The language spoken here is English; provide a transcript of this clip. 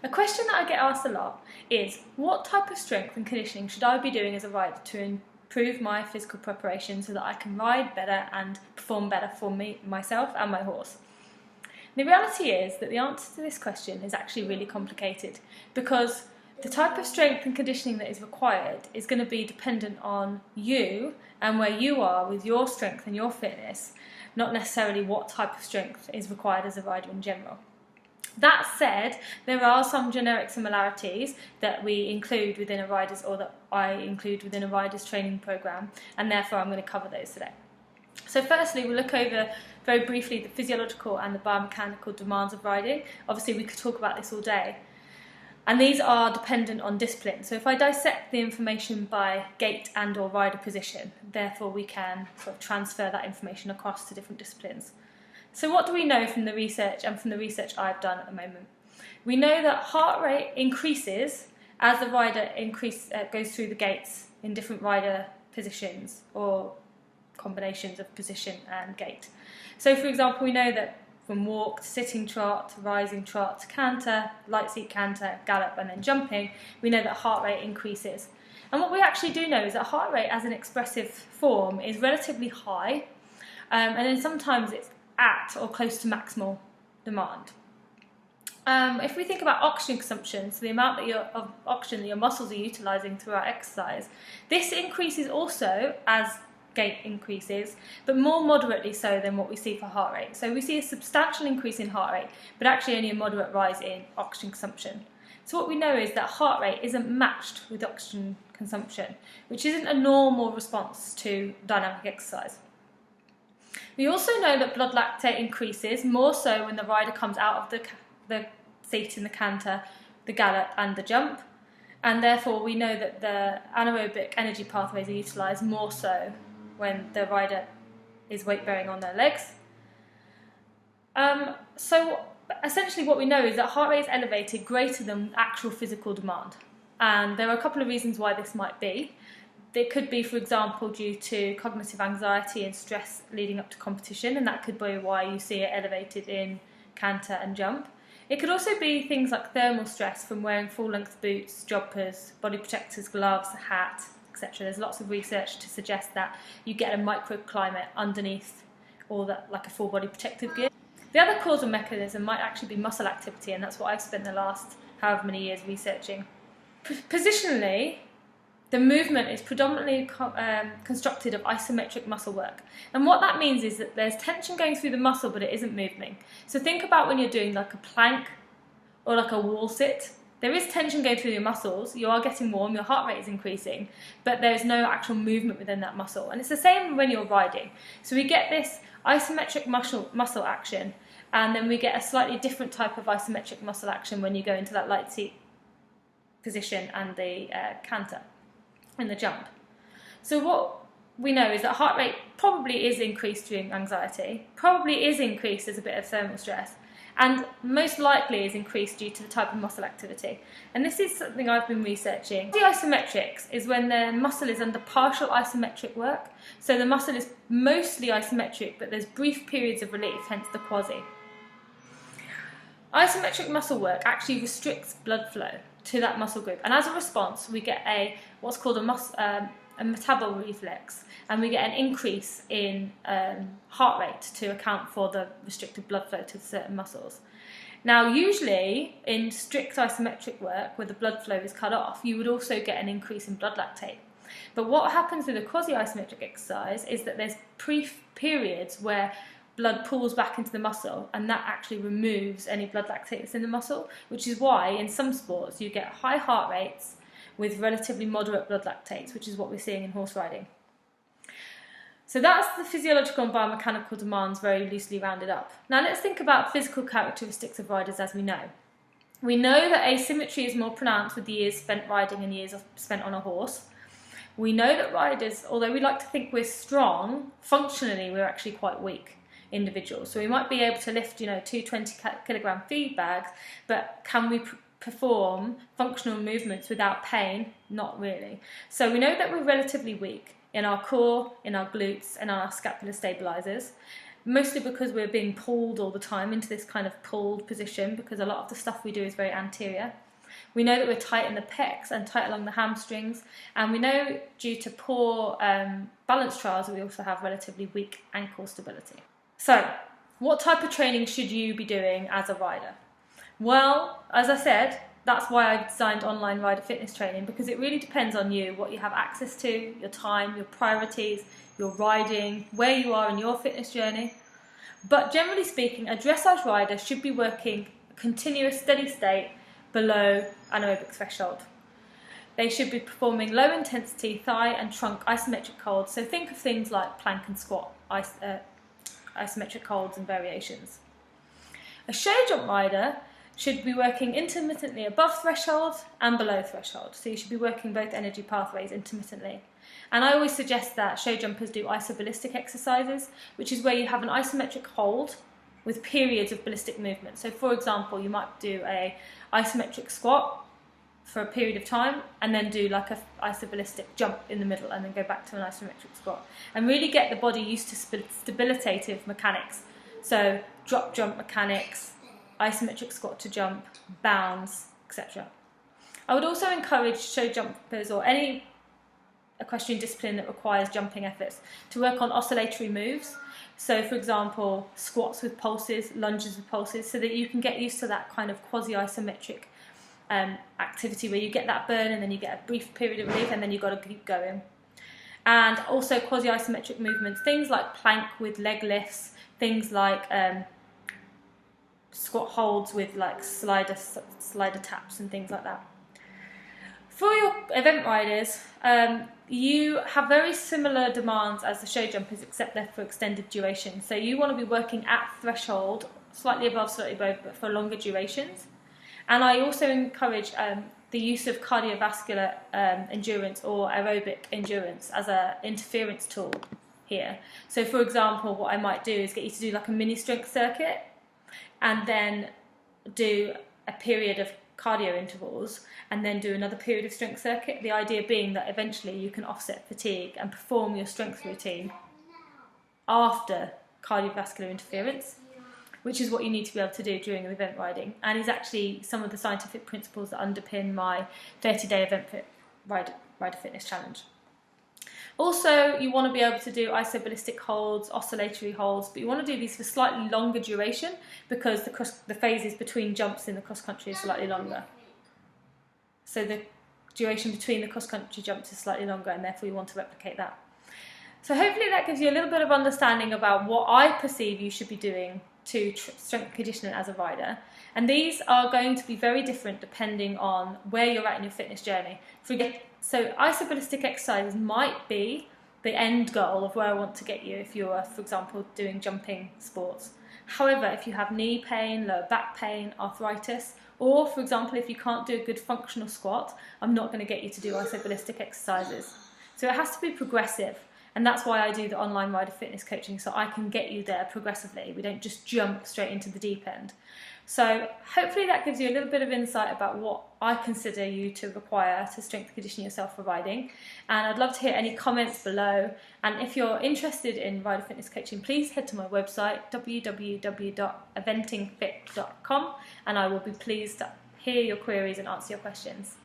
A question that I get asked a lot is, what type of strength and conditioning should I be doing as a rider to improve my physical preparation so that I can ride better and perform better for myself and my horse? The reality is that the answer to this question is actually really complicated, because the type of strength and conditioning that is required is going to be dependent on you and where you are with your strength and your fitness, not necessarily what type of strength is required as a rider in general. That said, there are some generic similarities that we include within a rider's, or that I include within a rider's training program, and therefore I'm going to cover those today. So firstly, we'll look over very briefly the physiological and the biomechanical demands of riding. Obviously we could talk about this all day, and these are dependent on discipline. So if I dissect the information by gait and or rider position, therefore we can sort of transfer that information across to different disciplines. So what do we know from the research and from the research I've done at the moment? We know that heart rate increases as the rider goes through the gaits in different rider positions or combinations of position and gait. So for example, we know that from walk to sitting trot, to rising trot, to canter, light seat canter, gallop and then jumping, we know that heart rate increases. And what we actually do know is that heart rate as an expressive form is relatively high, and then sometimes it's at or close to maximal demand. If we think about oxygen consumption, so the amount of oxygen that your muscles are utilising throughout exercise, this increases also as gait increases, but more moderately so than what we see for heart rate. So we see a substantial increase in heart rate, but actually only a moderate rise in oxygen consumption. So what we know is that heart rate isn't matched with oxygen consumption, which isn't a normal response to dynamic exercise. We also know that blood lactate increases more so when the rider comes out of the seat in the canter, the gallop and the jump, and therefore we know that the anaerobic energy pathways are utilised more so when the rider is weight bearing on their legs. So essentially what we know is that heart rate is elevated greater than actual physical demand, and there are a couple of reasons why this might be. It could be, for example, due to cognitive anxiety and stress leading up to competition, and that could be why you see it elevated in canter and jump. It could also be things like thermal stress from wearing full-length boots, jumpers, body protectors, gloves, a hat, etc. There's lots of research to suggest that you get a microclimate underneath all that, like a full body protective gear. The other causal mechanism might actually be muscle activity, and that's what I've spent the last however many years researching. Positionally, the movement is predominantly constructed of isometric muscle work. And what that means is that there's tension going through the muscle, but it isn't moving. So think about when you're doing like a plank or like a wall sit. There is tension going through your muscles, you are getting warm, your heart rate is increasing, but there's no actual movement within that muscle. And it's the same when you're riding. So we get this isometric muscle action, and then we get a slightly different type of isometric muscle action when you go into that light seat position and the canter and the jump. So what we know is that heart rate probably is increased during anxiety, probably is increased as a bit of thermal stress, and most likely is increased due to the type of muscle activity. And this is something I've been researching. The isometrics is when the muscle is under partial isometric work. So the muscle is mostly isometric, but there's brief periods of relief, hence the quasi. Isometric muscle work actually restricts blood flow to that muscle group, and as a response we get what's called a metabolic reflex, and we get an increase in heart rate to account for the restricted blood flow to certain muscles. Now usually in strict isometric work where the blood flow is cut off, you would also get an increase in blood lactate. But what happens with a quasi-isometric exercise is that there's brief periods where blood pulls back into the muscle, and that actually removes any blood lactate that's in the muscle, which is why in some sports you get high heart rates with relatively moderate blood lactates, which is what we're seeing in horse riding. So that's the physiological and biomechanical demands very loosely rounded up. Now let's think about physical characteristics of riders as we know. We know that asymmetry is more pronounced with the years spent riding and years spent on a horse. We know that riders, although we like to think we're strong, functionally we're actually quite weak individuals. So we might be able to lift, 2 20-kilogram feed bags, but can we perform functional movements without pain? Not really. So we know that we're relatively weak in our core, in our glutes, and our scapular stabilizers. mostly because we're being pulled all the time into this kind of pulled position, because a lot of the stuff we do is very anterior. We know that we're tight in the pecs and tight along the hamstrings, and we know due to poor balance trials that we also have relatively weak ankle stability. So, what type of training should you be doing as a rider? Well, as I said, that's why I've designed online rider fitness training, because it really depends on you, what you have access to, your time, your priorities, your riding, where you are in your fitness journey. But generally speaking, a dressage rider should be working a continuous steady state below anaerobic threshold. They should be performing low intensity thigh and trunk isometric holds, so think of things like plank and squat, isometric holds and variations. A show jump rider should be working intermittently above threshold and below threshold, so you should be working both energy pathways intermittently. And I always suggest that show jumpers do isoballistic exercises, which is where you have an isometric hold with periods of ballistic movement. So for example, you might do a isometric squat for a period of time and then do like a isoballistic jump in the middle and then go back to an isometric squat, and really get the body used to stabilitative mechanics. So drop jump mechanics, isometric squat to jump, bounds, etc. I would also encourage show jumpers or any equestrian discipline that requires jumping efforts to work on oscillatory moves. So for example, squats with pulses, lunges with pulses, so that you can get used to that kind of quasi-isometric activity where you get that burn and then you get a brief period of relief and then you've got to keep going. And also quasi-isometric movements, things like plank with leg lifts, things like squat holds with like slider taps and things like that. For your event riders, you have very similar demands as the show jumpers, except they're for extended duration. So you want to be working at threshold, slightly above, slightly below, but for longer durations. And I also encourage the use of cardiovascular endurance or aerobic endurance as an interference tool here. So for example, what I might do is get you to do like a mini strength circuit and then do a period of cardio intervals and then do another period of strength circuit. The idea being that eventually you can offset fatigue and perform your strength routine after cardiovascular interference, which is what you need to be able to do during event riding, and is actually some of the scientific principles that underpin my 30-day event rider fitness challenge. Also, you want to be able to do isoballistic holds, oscillatory holds, but you want to do these for slightly longer duration because the phases between jumps in the cross-country is slightly longer. So the duration between the cross-country jumps is slightly longer, and therefore you want to replicate that. So hopefully that gives you a little bit of understanding about what I perceive you should be doing to strength conditioning as a rider. And these are going to be very different depending on where you're at in your fitness journey. So isoballistic exercises might be the end goal of where I want to get you if you're, for example, doing jumping sports. However, if you have knee pain, lower back pain, arthritis, or for example, if you can't do a good functional squat, I'm not going to get you to do isoballistic exercises. So it has to be progressive. And that's why I do the online rider fitness coaching, so I can get you there progressively. We don't just jump straight into the deep end. So hopefully that gives you a little bit of insight about what I consider you to require to strength condition yourself for riding. And I'd love to hear any comments below. And if you're interested in rider fitness coaching, please head to my website, www.eventingfit.com, and I will be pleased to hear your queries and answer your questions.